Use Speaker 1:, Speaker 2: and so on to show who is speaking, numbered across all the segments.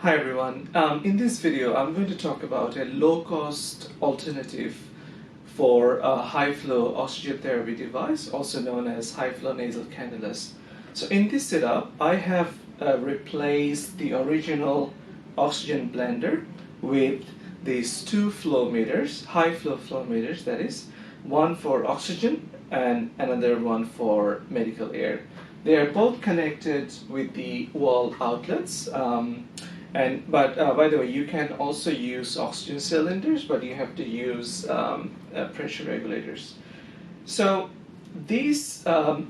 Speaker 1: Hi everyone. In this video, I'm going to talk about a low-cost alternative for a high-flow oxygen therapy device, also known as high-flow nasal cannulas. So in this setup, I have replaced the original oxygen blender with these two flow meters, high-flow flow meters, that is, one for oxygen and another one for medical air. They are both connected with the wall outlets. But by the way, you can also use oxygen cylinders, but you have to use pressure regulators. So this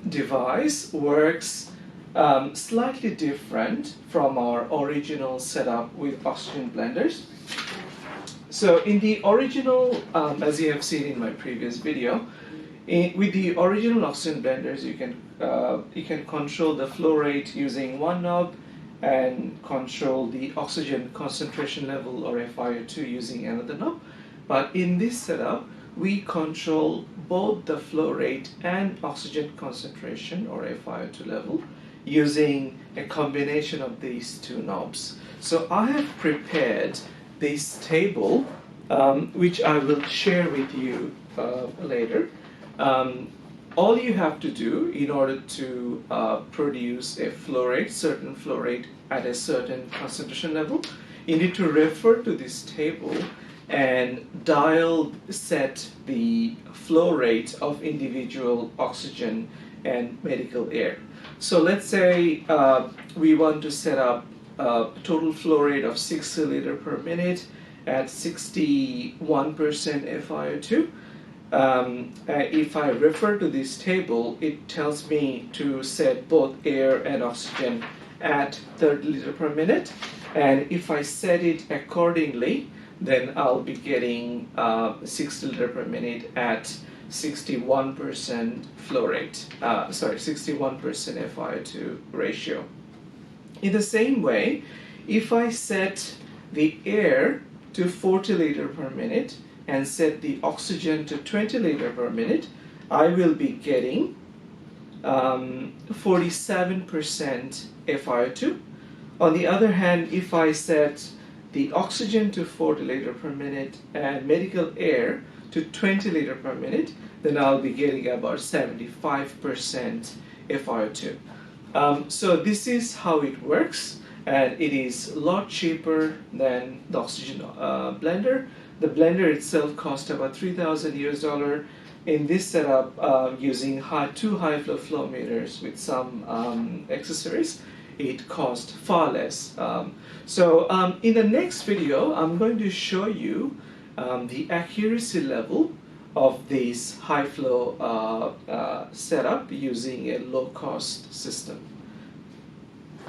Speaker 1: device works slightly different from our original setup with oxygen blenders. So in the original, as you have seen in my previous video, with the original oxygen blenders, you can control the flow rate using one knob and control the oxygen concentration level or FiO2 using another knob. But in this setup, we control both the flow rate and oxygen concentration or FiO2 level using a combination of these two knobs. So I have prepared this table, which I will share with you later. All you have to do in order to produce a flow rate, certain flow rate at a certain concentration level, you need to refer to this table and dial set the flow rate of individual oxygen and medical air. So let's say we want to set up a total flow rate of 60 liters per minute at 61% FiO2. If I refer to this table, it tells me to set both air and oxygen at 30 liters per minute, and if I set it accordingly, then I'll be getting 60 liters per minute at 61% flow rate, 61% FiO2 ratio. In the same way, if I set the air to 40 liters per minute and set the oxygen to 20 liters per minute, I will be getting 47% FiO2. On the other hand, if I set the oxygen to 40 liters per minute and medical air to 20 liters per minute, then I'll be getting about 75% FiO2. So this is how it works, and it is a lot cheaper than the oxygen blender. The blender itself cost about $3,000 in this setup using two high-flow flow meters with some accessories. It cost far less. In the next video, I'm going to show you the accuracy level of this high-flow setup using a low-cost system.